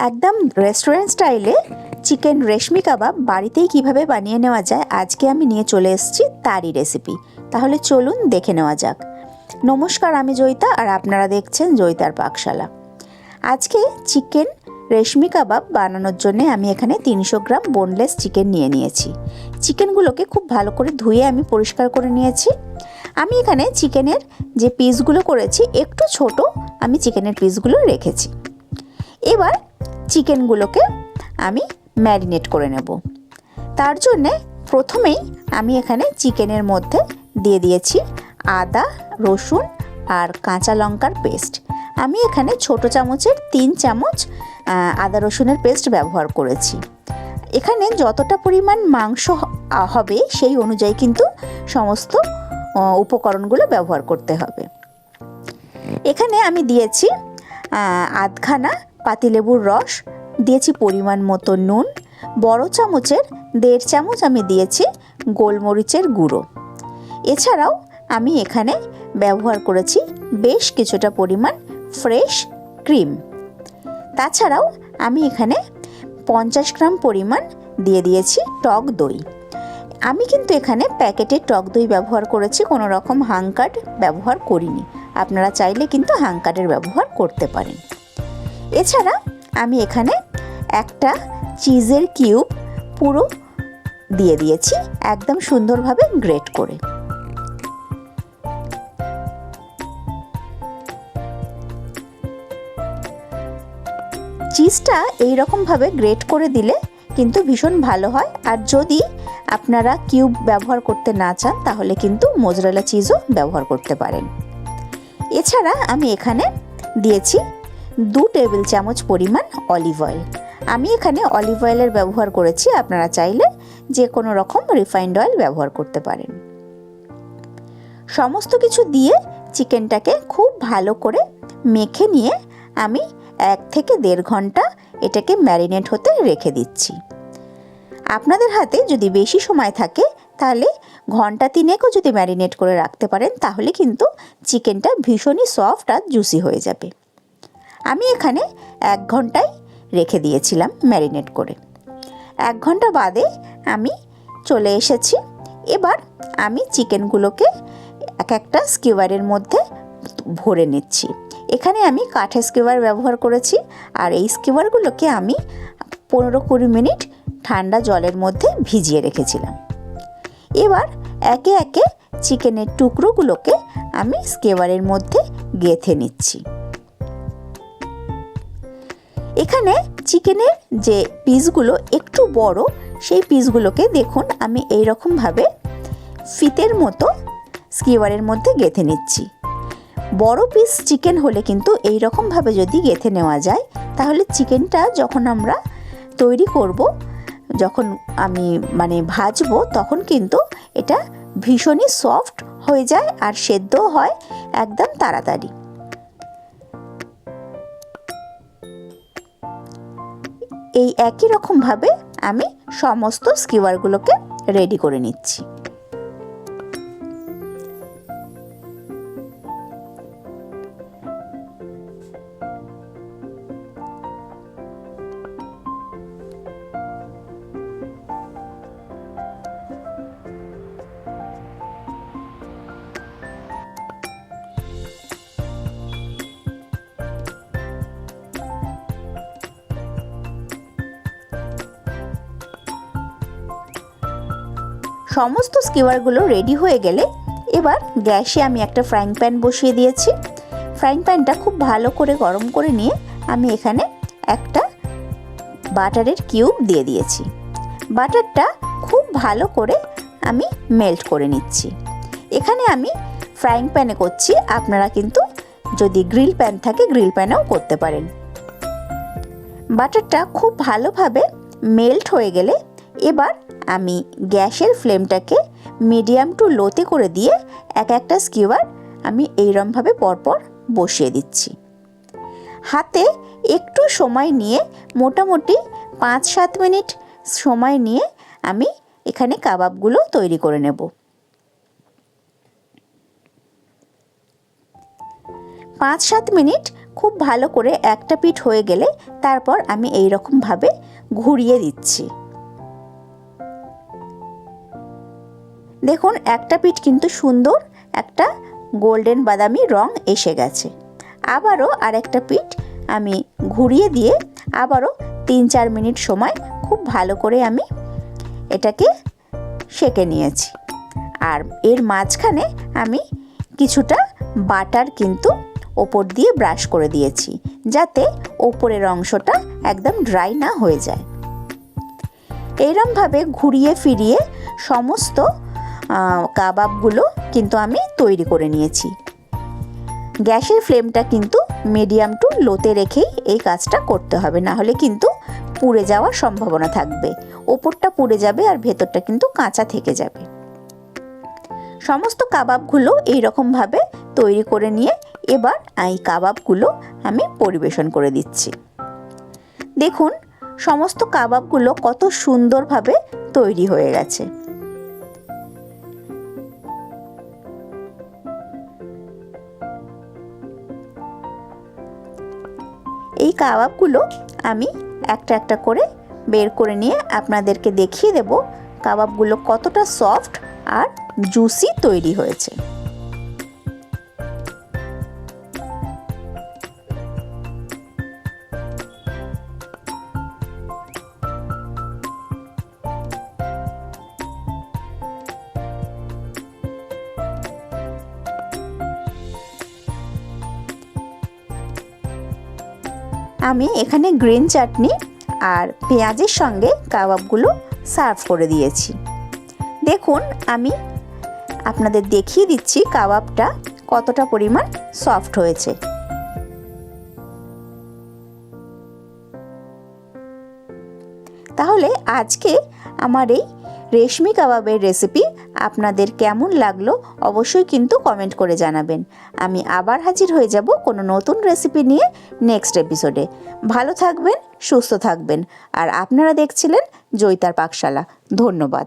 একদম রেস্টুরেন্ট স্টাইলে চিকেন রেশমি কাবাব বাড়িতেই কিভাবে বানিয়ে নেওয়া যায় আজকে আমি নিয়ে চলে এসেছি তারই রেসিপি। তাহলে চলুন দেখে নেওয়া যাক। নমস্কার, আমি জয়িতা আর আপনারা দেখছেন জয়িতার পাকশালা। আজকে চিকেন রেশমি কাবাব বানানোর জন্য আমি এখানে 300 গ্রাম বোনলেস চিকেন নিয়ে নিয়েছি। চিকেনগুলোকে খুব ভালো করে ধুয়ে আমি পরিষ্কার করে নিয়েছি। আমি এখানে চিকেনের যে পিসগুলো করেছি একটু ছোট আমি চিকেনের পিসগুলো রেখেছি। এবার চিকেনগুলোকে আমি ম্যারিনেট করে নেব। তার জন্যে প্রথমেই আমি এখানে চিকেনের মধ্যে দিয়ে দিয়েছি আদা, রসুন আর কাঁচা লঙ্কার পেস্ট। আমি এখানে ছোট চামচের 3 চামচ আদা রসুনের পেস্ট ব্যবহার করেছি। এখানে যতটা পরিমাণ মাংস হবে সেই অনুযায়ী কিন্তু সমস্ত উপকরণগুলো ব্যবহার করতে হবে। এখানে আমি দিয়েছি আধখানা পাতিলেবুর রস, দিয়েছি পরিমাণ মতো নুন, বড় চামচের 1.5 চামচ আমি দিয়েছি গোলমরিচের গুঁড়ো। এছাড়াও আমি এখানে ব্যবহার করেছি বেশ কিছুটা পরিমাণ ফ্রেশ ক্রিম। তাছাড়াও আমি এখানে 50 গ্রাম পরিমাণ দিয়ে দিয়েছি টক দই। আমি কিন্তু এখানে প্যাকেটের টক দই ব্যবহার করেছি, কোনো রকম হাঙ্কার্ড ব্যবহার করিনি। আপনারা চাইলে কিন্তু হাঙ্কার্ডের ব্যবহার করতে পারেন। এছাড়া আমি এখানে একটা চিজের কিউব পুরো দিয়ে দিয়েছি একদম সুন্দরভাবে গ্রেট করে। চিজটা এইরকমভাবে গ্রেট করে দিলে কিন্তু ভীষণ ভালো হয়। আর যদি আপনারা কিউব ব্যবহার করতে না চান তাহলে কিন্তু মোজারেলা চিজও ব্যবহার করতে পারেন। এছাড়া আমি এখানে দিয়েছি 2 টেবিল চামচ পরিমাণ অলিভ অয়েল। আমি এখানে অলিভ অয়েলের ব্যবহার করেছি, আপনারা চাইলে যে কোনো রকম রিফাইন্ড অয়েল ব্যবহার করতে পারেন। সমস্ত কিছু দিয়ে চিকেনটাকে খুব ভালো করে মেখে নিয়ে আমি 1 থেকে 1.5 ঘন্টা এটাকে ম্যারিনেট হতে রেখে দিচ্ছি। আপনাদের হাতে যদি বেশি সময় থাকে তাহলে ঘন্টা 3-ও যদি ম্যারিনেট করে রাখতে পারেন তাহলে কিন্তু চিকেনটা ভীষণই সফট আর জুসি হয়ে যাবে। আমি এখানে 1 ঘন্টায় রেখে দিয়েছিলাম ম্যারিনেট করে। 1 ঘন্টা বাদে আমি চলে এসেছি। এবার আমি চিকেনগুলোকে একটা স্কিওয়ারের মধ্যে ভরে নিচ্ছি। এখানে আমি কাঠের স্কিওয়ার ব্যবহার করেছি আর এই স্কিওয়ারগুলোকে আমি 15-20 মিনিট ঠান্ডা জলের মধ্যে ভিজিয়ে রেখেছিলাম। এবার একে একে চিকেনের টুকরোগুলোকে আমি স্কিওয়ারের মধ্যে গেঁথে নিচ্ছি। এখানে চিকেনের যে পিসগুলো একটু বড় সেই পিসগুলোকে দেখুন আমি এই রকমভাবে ফিতের মতো স্কিওয়ারের মধ্যে গেঁথে নিচ্ছি। বড় পিস চিকেন হলে কিন্তু এই রকমভাবে যদি গেঁথে নেওয়া যায় তাহলে চিকেনটা যখন আমরা তৈরি করব, যখন আমি ভাজবো তখন কিন্তু এটা ভীষণই সফট হয়ে যায় আর সেদ্ধও হয় একদম তাড়াতাড়ি। এই একই রকমভাবে আমি সমস্ত স্কিওয়ারগুলোকে রেডি করে নিচ্ছি। সমস্ত স্কিওয়ারগুলো রেডি হয়ে গেলে এবার গ্যাসে আমি একটা ফ্রাইং প্যান বসিয়ে দিয়েছি। ফ্রাইং প্যানটা খুব ভালো করে গরম করে নিয়ে আমি এখানে একটা বাটারের কিউব দিয়ে দিয়েছি। বাটারটা খুব ভালো করে আমি মেল্ট করে নিচ্ছি। এখানে আমি ফ্রাইং প্যানে করছি, আপনারা কিন্তু যদি গ্রিল প্যান থাকে গ্রিল প্যানেও করতে পারেন। বাটারটা খুব ভালোভাবে মেল্ট হয়ে গেলে এবার আমি গ্যাসের ফ্লেমটাকে মিডিয়াম টু লোতে করে দিয়ে একটা স্কিওয়ার আমি এইরকমভাবে পরপর বসিয়ে দিচ্ছি। হাতে একটু সময় নিয়ে মোটামুটি 5-7 মিনিট সময় নিয়ে আমি এখানে কাবাবগুলো তৈরি করে নেব। 5-7 মিনিট খুব ভালো করে একটা পিঠ হয়ে গেলে তারপর আমি এই রকমভাবে ঘুরিয়ে দিচ্ছি। দেখুন একটা পিঠ কিন্তু সুন্দর একটা গোল্ডেন বাদামি রং এসে গেছে। আবারও আরেকটা পিঠ আমি ঘুরিয়ে দিয়ে আবারও 3-4 মিনিট সময় খুব ভালো করে আমি এটাকে সেঁকে নিয়েছি। আর এর মাঝখানে আমি কিছুটা বাটার কিন্তু ওপর দিয়ে ব্রাশ করে দিয়েছি, যাতে ওপরের অংশটা একদম ড্রাই না হয়ে যায়। এইরকমভাবে ঘুরিয়ে ফিরিয়ে সমস্ত কাবাবগুলো কিন্তু আমি তৈরি করে নিয়েছি। গ্যাসের ফ্লেমটা কিন্তু মিডিয়াম টু লোতে রেখেই এই কাজটা করতে হবে, না হলে কিন্তু পুড়ে যাওয়ার সম্ভাবনা থাকবে। ওপরটা পুড়ে যাবে আর ভেতরটা কিন্তু কাঁচা থেকে যাবে। সমস্ত কাবাবগুলো এই রকমভাবে তৈরি করে নিয়ে এবার এই কাবাবগুলো আমি পরিবেশন করে দিচ্ছি। দেখুন সমস্ত কাবাবগুলো কত সুন্দরভাবে তৈরি হয়ে গেছে। এই কাবাবগুলো আমি একটা একটা করে বের করে নিয়ে আপনাদেরকে দেখিয়ে দেব কাবাবগুলো কতটা সফট আর জুসি তৈরি হয়েছে। আমি এখানে গ্রিন চাটনি আর পেঁয়াজের সঙ্গে কাবাবগুলো সার্ভ করে দিয়েছি। দেখুন আমি আপনাদের দেখিয়ে দিচ্ছি কাবাবটা কতটা পরিমাণ সফট হয়েছে। তাহলে আজকে আমার এই রেশমি কাবাবের রেসিপি আপনাদের কেমন লাগলো অবশ্যই কিন্তু কমেন্ট করে জানাবেন। আমি আবার হাজির হয়ে যাব কোনো নতুন রেসিপি নিয়ে নেক্সট এপিসোডে। ভালো থাকবেন, সুস্থ থাকবেন। আর আপনারা দেখছিলেন জয়িতার পাকশালা। ধন্যবাদ।